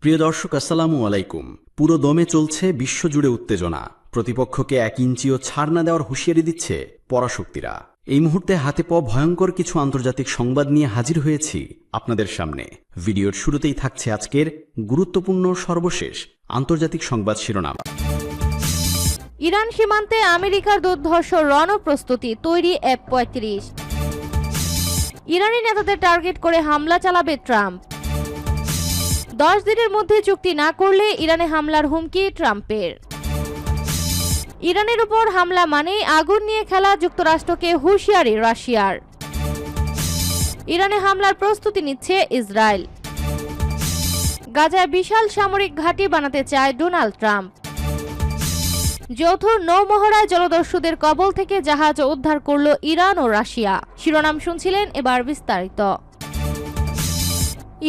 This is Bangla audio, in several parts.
প্রিয় দর্শক, আসসালামু আলাইকুম। পুরো দমে চলছে বিশ্বজুড়ে উত্তেজনা। প্রতিপক্ষকে 1 ইঞ্চিও ছাড় না দেওয়ার হুঁশিয়ারি দিচ্ছে পরাশক্তিরা। এই মুহূর্তে হাতে পাওয়া ভয়ঙ্কর কিছু আন্তর্জাতিক সংবাদ নিয়ে হাজির হয়েছি আপনাদের সামনে। ভিডিওর শুরুতেই থাকছে আজকের গুরুত্বপূর্ণ সর্বশেষ আন্তর্জাতিক সংবাদ শিরোনাম। ইরান সীমান্তে আমেরিকার দুর্ধর্ষ রণপ্রস্তুতি, তৈরি F-35। ইরানি নেতাদের টার্গেট করে হামলা চালাবে ট্রাম্প। 10 দিনের মধ্যে চুক্তি না করলে ইরানে হামলার হুমকি ট্রাম্পের। ইরানের উপর হামলা মানেই আগুন নিয়ে খেলা, যুক্তরাষ্ট্রকে হুঁশিয়ারি রাশিয়ার। ইরানে হামলার প্রস্তুতি নিচ্ছে ইসরায়েল। গাজায় বিশাল সামরিক ঘাঁটি বানাতে চায় ডোনাল্ড ট্রাম্প। যৌথ নৌমহড়ায় জলদস্যুদের কবল থেকে জাহাজ উদ্ধার করল ইরান ও রাশিয়া। শিরোনাম শুনছিলেন, এবার বিস্তারিত।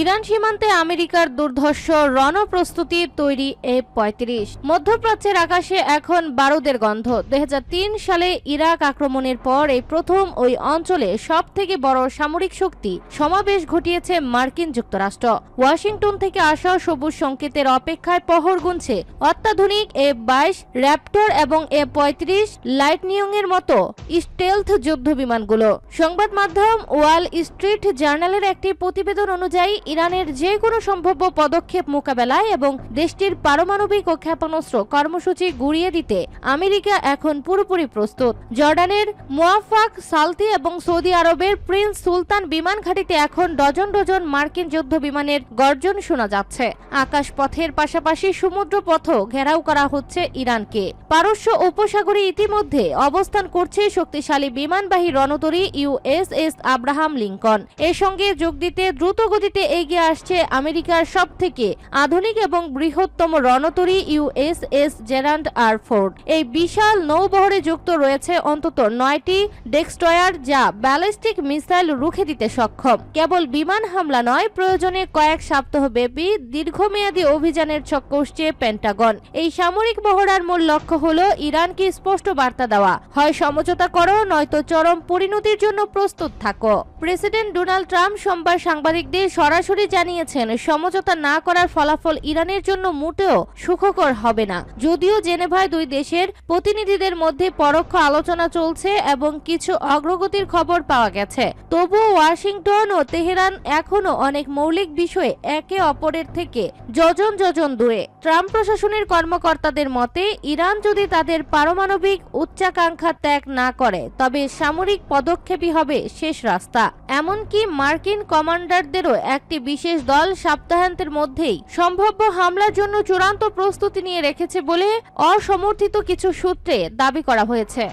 ইরান সীমান্তে আমেরিকার দুর্ধর্ষ রণপ্রস্তুতি, তৈরি F-35। মধ্যপ্রাচ্যের আকাশে এখন বারুদের গন্ধ। 2003 সালে ইরাক আক্রমণের পর এই প্রথম ওই অঞ্চলে সবথেকে বড় সামরিক শক্তি সমাবেশ ঘটিয়েছে মার্কিন যুক্তরাষ্ট্র। ওয়াশিংটন থেকে আসা সবুজ সংকেতের অপেক্ষায় পহর গুনছে অত্যাধুনিক F-22 র্যাপটর এবং F-35 লাইটনিয়ং এর মতো স্টেলথ যুদ্ধ বিমানগুলো। সংবাদ মাধ্যম ওয়াল স্ট্রিট জার্নালের একটি প্রতিবেদন অনুযায়ী ইরানের যে কোনো সম্ভাব্য পদক্ষেপ মোকাবেলায় এবং দেশটির পারমাণবিক ও ক্ষেপণাস্ত্র কর্মসূচি গুড়িয়ে দিতে আমেরিকা এখন পুরোপুরি প্রস্তুত। জর্ডানের মুয়াফাক সালতি এবং সৌদি আরবের প্রিন্স সুলতান বিমান ঘাঁটিতে এখন ডজন ডজন মার্কিন যুদ্ধ বিমানের গর্জন শোনা যাচ্ছে। আকাশপথের পাশাপাশি সমুদ্রপথও ঘেরাও করা হচ্ছে ইরানকে। পারস্য উপসাগরে ইতিমধ্যে অবস্থান করছে শক্তিশালী বিমানবাহী রণতরী USS আব্রাহাম লিঙ্কন। এর সঙ্গে যোগ দিতে দ্রুত গতিতে এগিয়ে আসছে আমেরিকার সবথেকে আধুনিক এবং বৃহত্তম রণতরী USS জেরাল্ড আর ফোর্ড। এই বিশাল নৌবহরে যুক্ত রয়েছে অন্তত 9টি ডেস্ট্রয়ার, যা ব্যালিস্টিক মিসাইল রুখে দিতে সক্ষম। কেবল বিমান হামলা নয়, প্রয়োজনে কয়েক সপ্তাহব্যাপী দীর্ঘমেয়াদী অভিযানের ছক কষছে পেন্টাগন। এই সামরিক মহড়ার মূল লক্ষ্য হল ইরানকে স্পষ্ট বার্তা দেওয়া, হয় সমঝোতা করো, নয়তো চরম পরিণতির জন্য প্রস্তুত থাকো। প্রেসিডেন্ট ডোনাল্ড ট্রাম্প সোমবার সাংবাদিকদের সরাসরি জানিয়েছেন, সমঝোতা না করার ফলাফল ইরানের জন্য মোটেও সুখকর হবে না। যদিও জেনেভায় দুই দেশের প্রতিনিধিদের মধ্যে পরোক্ষ আলোচনা চলছে এবং কিছু অগ্রগতির খবর পাওয়া গেছে, তবুও ওয়াশিংটন ও তেহরান এখনো অনেক মৌলিক বিষয়ে একে অপরের থেকে যোজন যোজন দূরে। ট্রাম্প প্রশাসনের কর্মকর্তাদের মতে, ইরান যদি তাদের পারমাণবিক উচ্চাকাঙ্ক্ষা ত্যাগ না করে তবে সামরিক পদক্ষেপই হবে শেষ রাস্তা। এমনকি মার্কিন কমান্ডারদেরও একটি বিশেষ দল সপ্তাহান্তের মধ্যেই সম্ভাব্য হামলার জন্য চূড়ান্ত প্রস্তুতি নিয়ে রেখেছে বলে অসমর্থিত কিছু সূত্রে দাবি করা হয়েছে।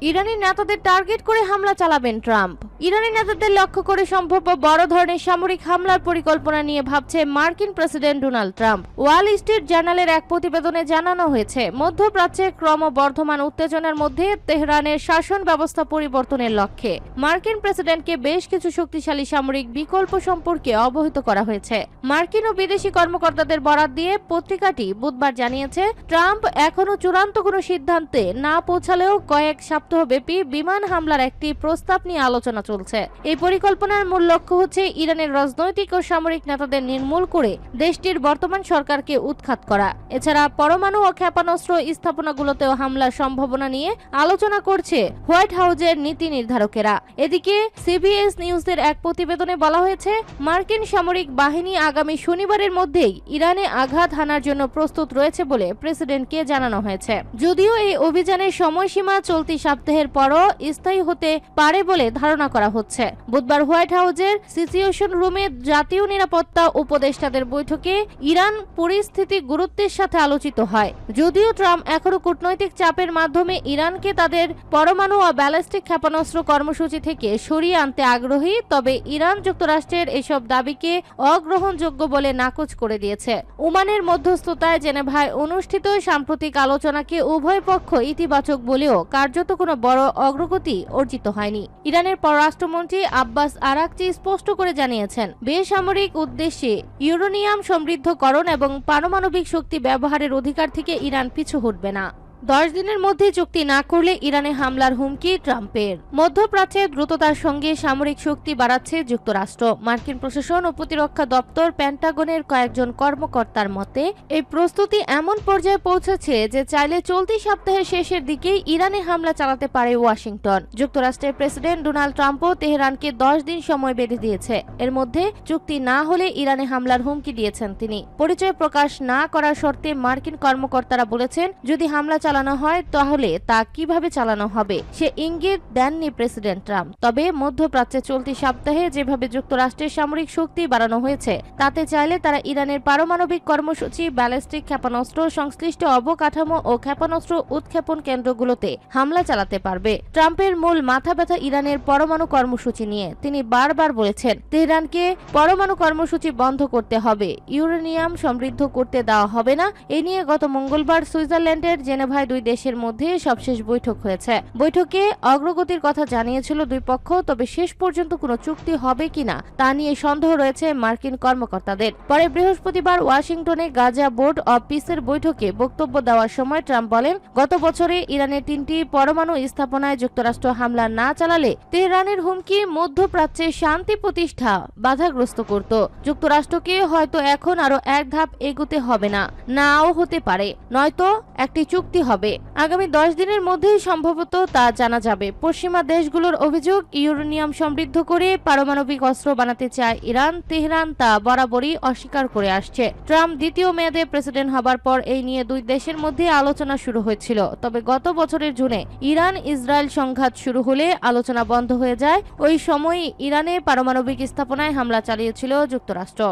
ইরানি নেতাদের টার্গেট করে হামলা চালাবেন ট্রাম্প। ইরানি নেতাদের লক্ষ্য করে সম্ভাব্য বড় ধরনের সামরিক হামলার পরিকল্পনা নিয়ে ভাবছে মার্কিন president Donald Trump. Wall Street জার্নালের এক প্রতিবেদনে জানানো হয়েছে, মধ্যপ্রাচ্যে ক্রমবর্ধমান উত্তেজনার মধ্যে তেহরানের শাসন ব্যবস্থা পরিবর্তনের লক্ষ্যে মার্কিন প্রেসিডেন্টকে বেশ কিছু শক্তিশালী সামরিক বিকল্প সম্পর্কে অবহিত করা হয়েছে। মার্কিন ও বিদেশি কর্মকর্তাদের বরাত দিয়ে পত্রিকাটি বুধবার জানিয়েছে, ট্রাম্প এখনো চূড়ান্ত কোনো সিদ্ধান্তে না পৌঁছালেও কয়েক সপ্তাহব্যাপী বিমান হামলার একটি প্রস্তাব নিয়ে আলোচনা চলছে। এই পরিকল্পনার মূল লক্ষ্য হচ্ছে ইরানের রাজনৈতিক ও সামরিক নেতাদের নির্মূল করে দেশটির বর্তমান সরকারকে উৎখাত করা। এছাড়া পরমাণু ও ক্ষেপণাস্ত্র স্থাপনাগুলোতেও হামলার সম্ভাবনা নিয়ে আলোচনা করছে হোয়াইট হাউসের নীতি নির্ধারকেরা। এদিকে CBS নিউজের এক প্রতিবেদনে বলা হয়েছে, মার্কিন সামরিক বাহিনী আগামী শনিবারের মধ্যেই ইরানে আঘাত হানার জন্য প্রস্তুত রয়েছে বলে প্রেসিডেন্টকে জানানো হয়েছে। যদিও এই অভিযানের সময়সীমা চলতি সপ্তাহের পরও স্থায়ী হতে পারে বলে ধারণা করা হচ্ছে। বুধবার হোয়াইট হাউসের সিচুয়েশন রুমে জাতীয় নিরাপত্তা উপদেষ্টাদের বৈঠকে ইরান পরিস্থিতি গুরুত্বের সাথে আলোচিত হয়। যদিও ট্রাম্প এখনো কূটনৈতিক চাপের মাধ্যমে ইরানকে তাদের পরমাণু ও ব্যালিস্টিক ক্ষেপণাস্ত্র কর্মসূচি থেকে সরিয়ে আনতে আগ্রহী, তবে ইরান যুক্তরাষ্ট্রের এসব দাবিকে অগ্রহণযোগ্য বলে নাকচ করে দিয়েছে। ওমানের মধ্যস্থতায় জেনেভায় অনুষ্ঠিত সাম্প্রতিক আলোচনাকে উভয় পক্ষ ইতিবাচক বলেও কার্যত কোনো বড় অগ্রগতি অর্জিত হয়নি। ইরানের পররাষ্ট্রমন্ত্রী আব্বাস আরাকচি স্পষ্ট করে জানিয়েছেন, বেসামরিক উদ্দেশ্যে ইউরেনিয়াম সমৃদ্ধকরণ এবং পারমাণবিক শক্তি ব্যবহারের অধিকার থেকে ইরান পিছু হটবে না। 10 দিনের মধ্যে চুক্তি না করলে ইরানে হামলার হুমকি ট্রাম্পের। মধ্যপ্রাচ্যে দ্রুততার সঙ্গে সামরিক শক্তি বাড়াচ্ছে যুক্তরাষ্ট্র। মার্কিন প্রশাসন ও প্রতিরক্ষা দপ্তর পেন্টাগনের কয়েকজন কর্মকর্তার মতে এই প্রস্তুতি এমন পর্যায়ে পৌঁছেছে যে চাইলে চলতি সপ্তাহের শেষের দিকেই ইরানে হামলা চালাতে পারে ওয়াশিংটন। যুক্তরাষ্ট্রের প্রেসিডেন্ট ডোনাল্ড ট্রাম্পও তেহরানকে 10 দিন সময় বেঁধে দিয়েছে। এর মধ্যে চুক্তি না হলে ইরানে হামলার হুমকি দিয়েছেন তিনি। পরিচয় প্রকাশ না করার শর্তে মার্কিন কর্মকর্তারা বলেছেন, যদি হামলা চালানো হয় তাহলে তা কিভাবে চালানো হবে সে ইঙ্গিত দেননি প্রেসিডেন্ট ট্রাম্প। তবে মধ্যপ্রাচ্যে চলতি সপ্তাহে যেভাবে যুক্তরাষ্ট্রের সামরিক শক্তি বাড়ানো হয়েছে তাতে চাইলে তারা ইরানের পারমাণবিক কর্মসূচি, ব্যালিস্টিক ক্ষেপণাস্ত্র, সংশ্লিষ্ট অবকাঠামো ও ক্ষেপণাস্ত্র উৎক্ষেপণ কেন্দ্রগুলোতে হামলা চালাতে পারবে। ট্রাম্পের মূল মাথা ব্যথা ইরানের পরমাণু কর্মসূচি নিয়ে। তিনি বারবার বলেছেন, তেহরানকে পরমাণু কর্মসূচি বন্ধ করতে হবে, ইউরেনিয়াম সমৃদ্ধ করতে দেওয়া হবে না। এ নিয়ে গত মঙ্গলবার সুইজারল্যান্ডের জেনেভায় দুই দেশের মধ্যে সবশেষ বৈঠক হয়েছে। বৈঠকে অগ্রগতির কথা জানিয়েছিল দুই পক্ষ, তবে শেষ পর্যন্ত কোনো চুক্তি হবে কিনা তা নিয়ে সন্দেহ রয়েছে মার্কিন কর্মকর্তাদের। পরে বৃহস্পতিবার ওয়াশিংটনে গাজা বোর্ড অব পিসের বৈঠকে বক্তব্য দেওয়ার সময় ট্রাম্প বলেন, গত বছরে ইরানের 3টি পরমাণু স্থাপনায় যুক্তরাষ্ট্র হামলা না চালালে তেহরানের হুমকি মধ্যপ্রাচ্যে শান্তি প্রতিষ্ঠা বাধাগ্রস্ত করত। যুক্তরাষ্ট্রকে হয়তো এখন আরো এক ধাপ এগোতে হবে না, নাও হতে পারে, নয়তো একটি চুক্তি হবে। আগামী 10 দিনের মধ্যেই সম্ভবত তা জানা যাবে। পশ্চিমা দেশগুলোর অভিযোগ, ইউরেনিয়াম সমৃদ্ধ করে পারমাণবিক অস্ত্র বানাতে চায় ইরান। তেহরান তা বরাবরই অস্বীকার করে আসছে। ট্রাম্প দ্বিতীয় মেয়াদে প্রেসিডেন্ট হবার পর এই নিয়ে দুই দেশের মধ্যে আলোচনা শুরু হয়েছিল। তবে গত বছরের জুনে ইরান ইসরায়েল সংঘাত শুরু হলে আলোচনা বন্ধ হয়ে যায়। ওই সময়ই ইরানে পারমাণবিক স্থাপনায় হামলা চালিয়েছিল যুক্তরাষ্ট্র।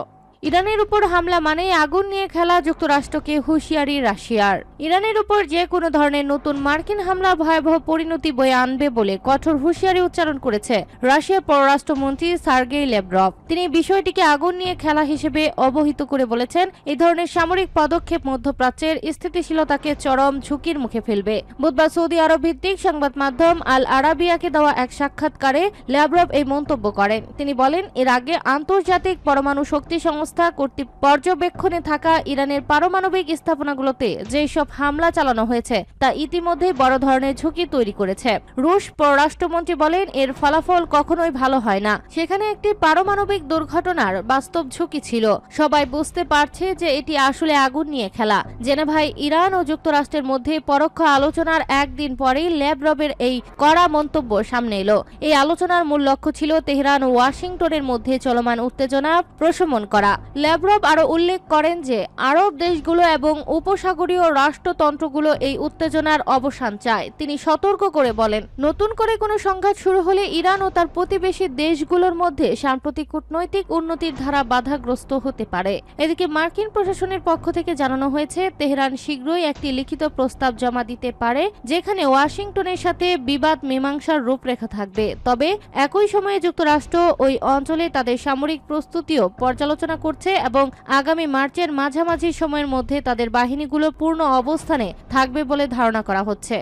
ইরানের উপর হামলা মানে আগুন নিয়ে খেলা, যুক্তরাষ্ট্রকে হুঁশিয়ারি রাশিয়ার। ইরানের উপর যে কোনো ধরনের নতুন মার্কিন হামলা ভয়াবহ পরিণতি বয়ে আনবে বলে কঠোর হুঁশিয়ারি উচ্চারণ করেছে রাশিয়ার পররাষ্ট্রমন্ত্রী সার্গেই ল্যাভরভ। তিনি বিষয়টিকে আগুন নিয়ে খেলা হিসেবে অবহিত করে বলেছেন, এই ধরনের সামরিক পদক্ষেপ মধ্যপ্রাচ্যের স্থিতিশীলতাকে চরম ঝুঁকির মুখে ফেলবে। বুধবার সৌদি আরব ভিত্তিক সংবাদ মাধ্যম আল আরাবিয়াকে দেওয়া এক সাক্ষাৎকারে ল্যাভরভ এই মন্তব্য করেন। তিনি বলেন, এর আগে আন্তর্জাতিক পরমাণু শক্তি সংস্থা কর্তৃক পর্যবেক্ষণে থাকা ইরানের পারমাণবিক স্থাপনাগুলোতে যেসব হামলা চালানো হয়েছে তা ইতিমধ্যে বড় ধরনের ঝুঁকি তৈরি করেছে। রুশ পররাষ্ট্রমন্ত্রী বলেন, এর ফলাফল কখনোই ভালো হয় না। সেখানে একটি পারমাণবিক দুর্ঘটনার বাস্তব ঝুঁকি ছিল। সবাই বুঝতে পারছে যে এটি আসলে আগুন নিয়ে খেলা। জেনেভায় ইরান ও যুক্তরাষ্ট্রের মধ্যে পরোক্ষ আলোচনার একদিন পরেই ল্যাভরভের এই কড়া মন্তব্য সামনে এলো। এই আলোচনার মূল লক্ষ্য ছিল তেহরান ও ওয়াশিংটনের মধ্যে চলমান উত্তেজনা প্রশমন করা। ল্যাভরভ আরো উল্লেখ করেন যে আরব দেশগুলো এবং উপসাগরীয় রাষ্ট্রতন্ত্রগুলো এই উত্তেজনার অবসান চায়। তিনি সতর্ক করে বলেন, নতুন করে কোনো সংঘাত শুরু হলে ইরান ও তার প্রতিবেশী দেশগুলোর মধ্যে সাম্প্রতিক কূটনৈতিক উন্নতির ধারা বাধাগ্রস্ত হতে পারে। এদিকে মার্কিন প্রশাসনের পক্ষ থেকে জানানো হয়েছে, তেহরান শীঘ্রই একটি লিখিত প্রস্তাব জমা দিতে পারে যেখানে ওয়াশিংটনের সাথে বিবাদ মীমাংসার রূপরেখা থাকবে। তবে একই সময়ে যুক্তরাষ্ট্র ওই অঞ্চলে তাদের সামরিক প্রস্তুতিও পর্যালোচনা করছে এবং আগামী মার্চের মাঝামাঝি সময়ের মধ্যে তাদের বাহিনীগুলো পূর্ণ অবস্থানে থাকবে বলে ধারণা করা হচ্ছে।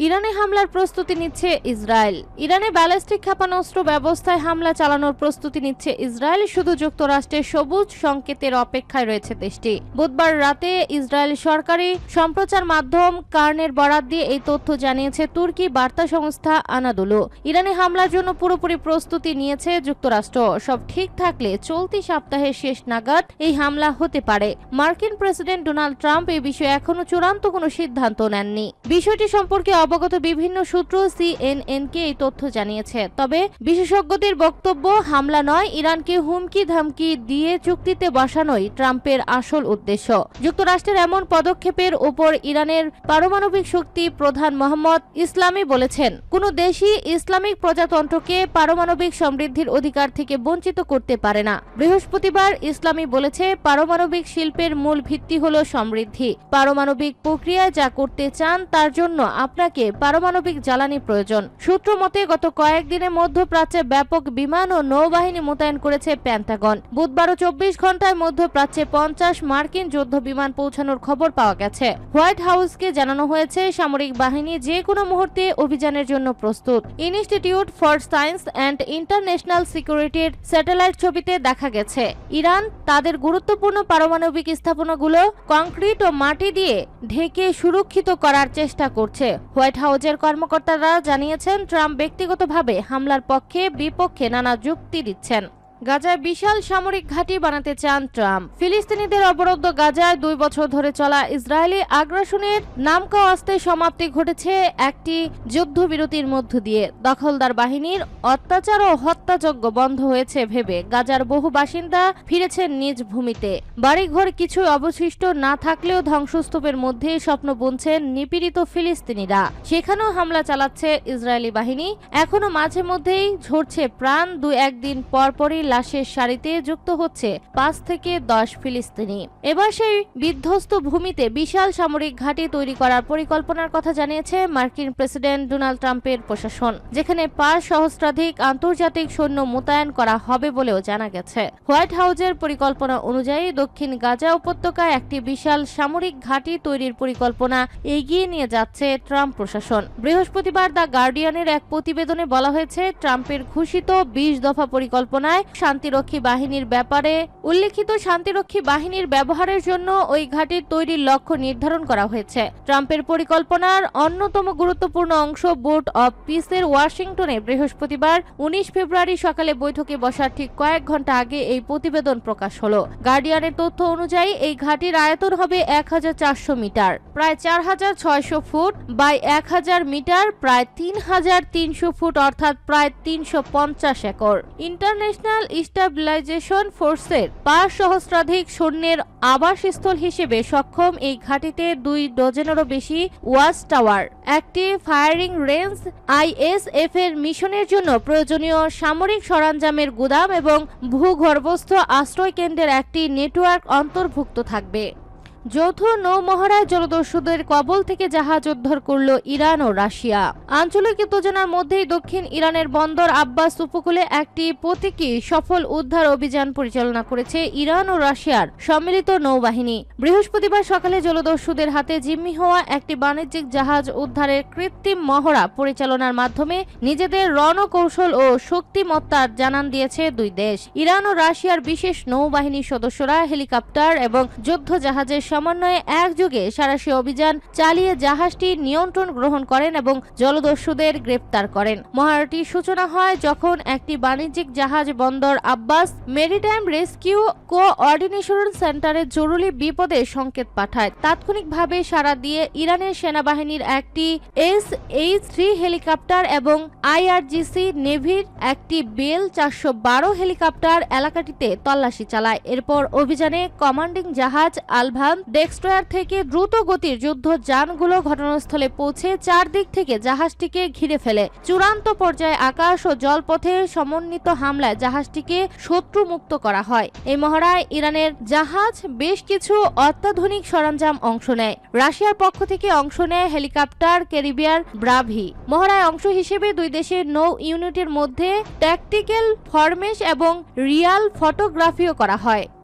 ইরানে হামলার প্রস্তুতি নিচ্ছে ইসরায়েল। ইরানে ব্যালিস্টিক ক্ষেপণাস্ত্র ব্যবস্থায় হামলা চালানোর প্রস্তুতি নিচ্ছে ইসরায়েল। শুধু যুক্তরাষ্ট্রের সবুজ সংকেতের অপেক্ষায় রয়েছে দেশটি। বুধবার রাতে ইসরায়েল সরকারি সম্প্রচার মাধ্যম কার্নের বরাত দিয়ে এই তথ্য জানিয়েছে তুর্কি বার্তা সংস্থা আনাদোলু। ইরানে হামলার জন্য পুরোপুরি প্রস্তুতি নিয়েছে যুক্তরাষ্ট্র। সব ঠিক থাকলে চলতি সপ্তাহের শেষ নাগাদ এই হামলা হতে পারে। মার্কিন প্রেসিডেন্ট ডোনাল্ড ট্রাম্প এই বিষয়ে এখনো চূড়ান্ত কোনো সিদ্ধান্ত নেননি। বিষয়টি সম্পর্কে অবগত বিভিন্ন সূত্র সিএনএনকে এই তথ্য জানিয়েছে। তবে বিশেষজ্ঞদের বক্তব্য, হামলা নয়, ইরানকে হুমকি ধামকি দিয়ে চুক্তিতে বসানোই ট্রাম্পের আসল উদ্দেশ্য। যুক্তরাষ্ট্রের এমন পদক্ষেপের উপর ইরানের পারমাণবিক শক্তি প্রধান মোহাম্মদ ইসলামি বলেছেন, কোন দেশই ইসলামিক প্রজাতন্ত্রকে পারমাণবিক সমৃদ্ধির অধিকার থেকে বঞ্চিত করতে পারে না। বৃহস্পতিবার ইসলামি বলেছে, পারমাণবিক শিল্পের মূল ভিত্তি হল সমৃদ্ধি। পারমাণবিক প্রক্রিয়ায় যা করতে চান তার জন্য আপনাকে ইরাকে পারমাণবিক জ্বালানি প্রয়োজন। সূত্র মতে গত কয়েকদিনের মধ্যপ্রাচ্যে ব্যাপক বিমান ও নৌবাহিনী মোতায়েন করেছে পেন্টাগন। বুধবারও 24 ঘন্টায় মধ্যপ্রাচ্যে 50 মার্কিন যুদ্ধ বিমান পৌঁছানোর খবর পাওয়া গেছে। হোয়াইট হাউসকে জানানো হয়েছে সামরিক বাহিনী যে কোনো মুহূর্তে অভিযানের জন্য প্রস্তুত। Institute for science and international সিকিউরিটির স্যাটেলাইট ছবিতে দেখা গেছে ইরান তাদের গুরুত্বপূর্ণ পারমাণবিক স্থাপনাগুলো কংক্রিট ও মাটি দিয়ে ঢেকে সুরক্ষিত করার চেষ্টা করছে। হোয়াইট হাউসের কর্মকর্তারা জানিয়েছেন ট্রাম্প ব্যক্তিগতভাবে হামলার পক্ষে বিপক্ষে নানা যুক্তি দিচ্ছেন। গাজায় বিশাল সামরিক ঘাঁটি বানাতে চান ট্রাম্প। ফিলিস্তিনিদের অবরুদ্ধ গাজায় 2 বছর ধরে চলা ইসরায়েলি আগ্রাসনের নামকা অস্তে সমাপ্তি ঘটেছে একটি যুদ্ধবিরতির মধ্য দিয়ে। দখলদার বাহিনীর অত্যাচার ও হত্যাযজ্ঞ বন্ধ হয়েছে ভেবে গাজার বহু বাসিন্দা ফিরেছেন নিজ ভূমিতে। বাড়িঘর কিছু অবশিষ্ট না থাকলেও ধ্বংসস্তূপের মধ্যে স্বপ্ন বুনছেন নিপীড়িত ফিলিস্তিনিরা। সেখানেও হামলা চালাচ্ছে ইসরায়েলি বাহিনী। এখনো মাঝে মধ্যেই ঝরছে প্রাণ। 2-1 দিন পরপরই লাশের সারিতে যুক্ত হচ্ছে 5 থেকে 10 ফিলিস্তিনি। এবার সেই বিধ্বস্ত ভূমিতে বিশাল সামরিক ঘাঁটি তৈরি করার পরিকল্পনার কথা জানিয়েছে মার্কিন প্রেসিডেন্ট ডোনাল্ড ট্রাম্পের প্রশাসন, যেখানে 5 সহস্রাধিক আন্তর্জাতিক সৈন্য মোতায়েন করা হবে বলেও জানা গেছে। হোয়াইট হাউসের পরিকল্পনা অনুযায়ী দক্ষিণ গাজা উপত্যকায় একটি বিশাল সামরিক ঘাঁটি তৈরির পরিকল্পনা এগিয়ে নিয়ে যাচ্ছে ট্রাম্প প্রশাসন। বৃহস্পতিবার দ্য গার্ডিয়ানের এক প্রতিবেদনে বলা হয়েছে ট্রাম্পের ঘোষিত 20 দফা পরিকল্পনায় শান্তিরক্ষী বাহিনীর ব্যাপারে উল্লেখিত শান্তিরক্ষী বাহিনীর ব্যবহারের জন্য ওই ঘাঁটির তৈরির লক্ষ্য নির্ধারণ করা হয়েছে। ট্রাম্পের পরিকল্পনার অন্যতম গুরুত্বপূর্ণ অংশ বোর্ড অব পিসের ওয়াশিংটনে বৃহস্পতিবার 19 ফেব্রুয়ারি সকালে বৈঠকে বসার ঠিক কয়েক ঘন্টা আগে এই প্রতিবেদন প্রকাশ হলো। গার্ডিয়ানের তথ্য অনুযায়ী এই ঘাঁটির আয়তন হবে 1400 মিটার, প্রায় 4600 ফুট বাই 1000 মিটার, প্রায় 3300 ফুট অর্থাৎ প্রায় 350 একর। ইন্টারন্যাশনাল স্টেবিলাইজেশন ফোর্সের 5 সহস্রাধিক সৈন্যের আবাসস্থল হিসেবে সক্ষম এই ঘাঁটিতে 2 ডজনেরও বেশি ওয়াচ টাওয়ার, একটি ফায়ারিং রেঞ্জ, আইএসএফ এর মিশনের জন্য প্রয়োজনীয় সামরিক সরঞ্জামের গুদাম এবং ভূগর্ভস্থ আশ্রয় কেন্দ্রের একটি নেটওয়ার্ক অন্তর্ভুক্ত থাকবে। যৌথ নৌমহড়ায় জলদস্যুদের কবল থেকে জাহাজ উদ্ধার করল ইরান ও রাশিয়া। আঞ্চলিক উত্তেজনার মধ্যেই দক্ষিণ ইরানের বন্দর আব্বাস উপকূলে একটি প্রতীকী সফল উদ্ধার অভিযান পরিচালনা করেছে ইরান ও রাশিয়ার সম্মিলিত নৌবাহিনী। বৃহস্পতিবার সকালে জলদস্যুদের হাতে জিম্মি হওয়া একটি বাণিজ্যিক জাহাজ উদ্ধারের কৃত্রিম মহড়া পরিচালনার মাধ্যমে নিজেদের রণকৌশল ও শক্তিমত্তার জানান দিয়েছে দুই দেশ। ইরান ও রাশিয়ার বিশেষ নৌবাহিনীর সদস্যরা হেলিকপ্টার এবং যুদ্ধ জাহাজের সমন্বয়ে একযোগে সাঁড়াশি অভিযান চালিয়ে জাহাজটির নিয়ন্ত্রণ গ্রহণ করেন এবং জলদস্যুদের গ্রেপ্তার করেন। মহড়াটির সূচনা হয় যখন একটি বাণিজ্যিক জাহাজ বন্দর আব্বাস মেরিটাইম রেস্কিউ কোঅর্ডিনেশন সেন্টারে জরুরি বিপদের সংকেত পাঠায়। তাৎক্ষণিকভাবে সাড়া দিয়ে ইরানের সেনাবাহিনীর একটি SH-3 হেলিকপ্টার এবং IRGC নেভির একটি বেল 412 হেলিকপ্টার এলাকাটিতে তল্লাশি চালায়। এরপর অভিযানে কমান্ডিং জাহাজ আলভান ডেস্ট্রয়ার থেকে দ্রুত গতির যুদ্ধ যানগুলো ঘটনাস্থলে পৌঁছে চারদিক থেকে জাহাজটিকে ঘিরে ফেলে। চূড়ান্ত পর্যায়ে আকাশ ও জলপথে সমন্বিত হামলায় জাহাজটিকে শত্রুমুক্ত করা হয়। এই মহড়ায় ইরানের জাহাজ বেশ কিছু অত্যাধুনিক সরঞ্জাম অংশ নেয়। রাশিয়ার পক্ষ থেকে অংশ নেয় হেলিকপ্টার ক্যারিবিয়ার ব্রাভি। মহড়ায় অংশ হিসেবে দুই দেশের নৌ ইউনিটের মধ্যে ট্যাকটিক্যাল ফরমেশ এবং রিয়াল ফটোগ্রাফিও করা হয়।